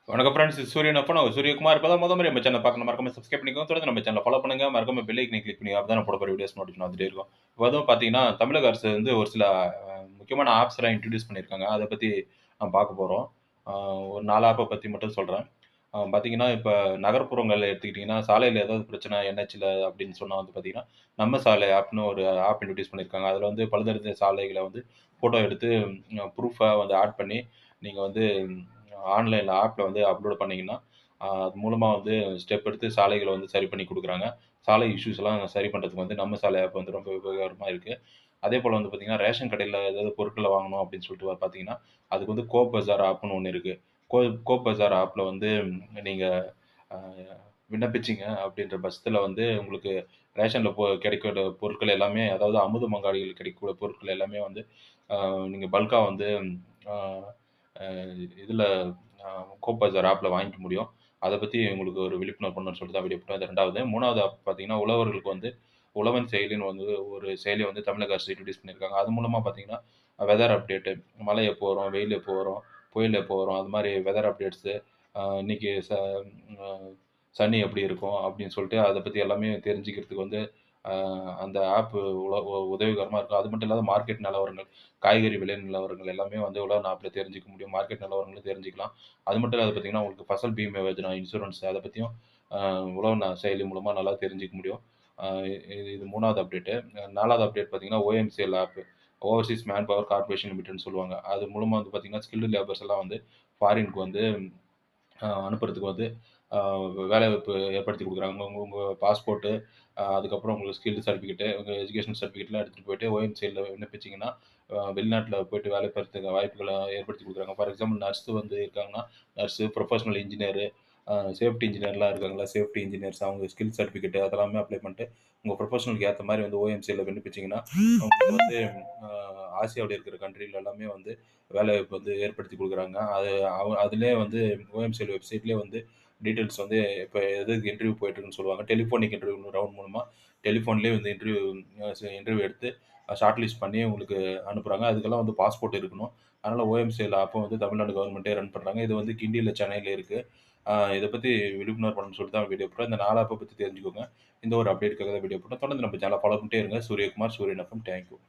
வணக்கம் ஃப்ரெண்ட்ஸ். இது சூரியன் அப்ப நான் சூரியகுமார். இப்ப தான் முறை நம்ம சேனல பார்க்கணும். மறக்காம சப்ஸ்கிரைப் பண்ணிக்கோங்க. தொடர்ந்து நம்ம சேனல ஃபாலோ பண்ணுங்க. மறக்காம பெல் ஐகானை கிளிக் பண்ணி அப்ப தான் நான் போடப்போற வீடியோஸ் நோட்டிஃபிகேஷன் வந்துட்டே இருக்கும். இப்ப அதுவும் பார்த்தீங்கன்னா, தமிழக அரசு வந்து ஒரு சில முக்கியமான ஆப்ஸ்லாம் இன்ட்ரோடியூஸ் பண்ணியிருக்காங்க. அத பத்தி நம்ம பார்க்க போறோம். அ ஒரு 4 ஆப்ப பத்தி மட்டும் சொல்றேன். பார்த்தீங்கன்னா, இப்ப நகர்ப்புறங்கள்ல எடுத்துக்கிட்டீங்கன்னா, சாலையில ஏதாவது பிரச்சனை என்ஹெச்ல அப்படின்னு சொன்னா வந்து பார்த்தீங்கன்னா, நம்ம சாலை ஆப்ன்னு ஒரு ஆப் இன்ட்ரோடியூஸ் பண்ணியிருக்காங்க. அதுல வந்து பழுதடைந்த சாலைகள வந்து ஃபோட்டோ எடுத்து ப்ரூஃபா வந்து ஆட் பண்ணி, நீங்க வந்து ஆன்லைன்ல ஆப்ல வந்து அப்லோட் பண்ணீங்கன்னா, அது மூலமா வந்து ஸ்டெப் எடுத்து சாலைகள வந்து சரி பண்ணி குடுக்குறாங்க. சாலை இஷ்யூஸ்லாம் சரி பண்றதுக்கு வந்து நம்ம சாலை ஆப் வந்து ரொம்ப உபயோகரமா இருக்கு. அதேபோல வந்து பார்த்தீங்கன்னா, ரேஷன் கடையில ஏதாவது பொருட்கள வாங்கணும் அப்படின்னு சொல்லிட்டு பார்த்தீங்கன்னா, அதுக்கு வந்து கோ பஜார் ஆப்ன்னு ஒண்ணு இருக்கு. கோ கோ பஜார் ஆப்ல வந்து நீங்க அ விண்ணப்பிச்சீங்க அப்படின்ற பட்சத்தில வந்து உங்களுக்கு ரேஷன்ல கிடைக்கிற பொருட்கள் எல்லாமே, அதாவது அமுத மங்காடிகள் கிடைக்கக்கூடிய பொருட்கள் எல்லாமே வந்து நீங்க பல்க்கா வந்து அ அ இதுல அ கோப்பஸார் ஆப்ல வாங்கிக்க முடியும். அத பத்தி உங்களுக்கு ஒரு விழிப்புணர்வு பண்ணணும்னு சொல்லிட்டு தான் வீடியோ போட்டேன். அது 2வது. 3வது ஆப் பார்த்தீங்கன்னா, உழவர்களுக்கு வந்து உழவன் செயலின்னு வந்து ஒரு செயலிய வந்து தமிழக அரசு இன்ட்ரோடியூஸ் பண்ணியிருக்காங்க. அது மூலமா பார்த்தீங்கன்னா, வெதர் அப்டேட்டு, மழை எப்போ வரும், வெயில் எப்போ வரும், புயல் எப்போ வரும், அது மாரி வெதர் அப்டேட்ஸு, இன்னைக்கு அ சனி எப்படி இருக்கும் அப்படின்னு சொல்லிட்டு அத பத்தி எல்லாமே தெரிஞ்சுக்கிறதுக்கு வந்து அ அந்த ஆப் உதவிகரமா இருக்கும். அது மட்டும் இல்லாத மார்க்கெட் நிலவரங்கள், காய்கறி விலை நிலவரங்கள் எல்லாமே வந்து உழவன் ஆப்ல தெரிஞ்சுக்க முடியும். மார்க்கெட் நிலவரங்களும் தெரிஞ்சுக்கலாம். அது மட்டும் இல்லாத பார்த்தீங்கன்னா, உங்களுக்கு ஃபசல் பீமா யோஜனா, இன்சூரன்ஸ் அத பத்தியும் அ உழவன் செயலி மூலமா நல்லா தெரிஞ்சுக்க முடியும். அ இது 3வது அப்டேட்டு. 4வது அப்டேட் பார்த்தீங்கன்னா, OMCL app. Overseas man power corporation லிமிடெட்ன்னு சொல்லுவாங்க. அது மூலமா வந்து பார்த்தீங்கன்னா, ஸ்கில்டு லேபர்ஸ் எல்லாம் வந்து ஃபாரின்க்கு வந்து அனுப்புறதுக்கு வந்து அ வேலைவாய்ப்பு ஏற்படுத்தி குடுக்குறாங்க. உங்க உங்க பாஸ்போர்ட்டு, அதுக்கப்புறம் உங்களுக்கு ஸ்கில் சர்டிஃபிகேட்டு, உங்க எஜுகேஷன் சர்டிஃபிகேட்லாம் எடுத்துட்டு போயிட்டு ஓஎம்சில விண்ணப்பிச்சீங்கன்னா, வெளிநாட்ல போயிட்டு வேலை பெறதுக்கு வாய்ப்புகள ஏற்படுத்தி குடுக்குறாங்க. ஃபார் எக்ஸாம்பிள் நர்ஸ் வந்து இருக்காங்கன்னா, நர்ஸு, ப்ரொஃபஷனல் இன்ஜினியரு, சேஃப்டி இன்ஜினியர்லாம் இருக்காங்கல்ல, சேஃப்டி இன்ஜினியர்ஸ் அவங்க ஸ்கில் சர்டிஃபிகேட் அதெல்லாமே அப்ளை பண்ணிட்டு, உங்க ப்ரொஃபஷனலுக்கு ஏத்த மாரி வந்து ஓஎம்சில விண்ணப்பிச்சீங்கன்னா, உங்களுக்கு வந்து அ ஆசியாவுல இருக்கிற கண்ட்ரில எல்லாமே வந்து வேலைவாய்ப்பு வந்து ஏற்படுத்தி குடுக்குறாங்க. அது அதிலயே வந்து ஓஎம்சிஎல் வெப்சைட்லயே வந்து டீட்டெயில்ஸ் வந்து இப்ப எதுக்கு இன்டர்வியூ போயிட்டுருக்குன்னு சொல்லுவாங்க. டெலிஃபோனிக் இன்டர்வியூ ரவுண்ட் மூலமா டெலிஃபோன்லயே வந்து இன்டர்வியூ எடுத்து ஷார்ட் லிஸ்ட் பண்ணி உங்களுக்கு அனுப்புறாங்க. அதுக்கெல்லாம் வந்து பாஸ்போர்ட் இருக்கணும். அதனால ஓஎம்சிஎல் ஆப்பும் வந்து தமிழ்நாடு கவர்மெண்ட்டே ரன் பண்றாங்க. இது வந்து கிண்டியில, சென்னையில இருக்கு. இத பத்தி விழிப்புணர்வு பண்ணணும்னு சொல்லிட்டு தான் வீடியோ போட்டேன். இந்த 4 ஆப்ப பத்தி தெரிஞ்சுக்கோங்க. இந்த ஒரு அப்டேட்க்காக தான் வீடியோ போட்டேன். தொடர்ந்து நம்ம சேனல ஃபாலோ பண்ணிட்டே இருங்க. சூரியகுமார், சூரியன் எஃப்எம். Thank you.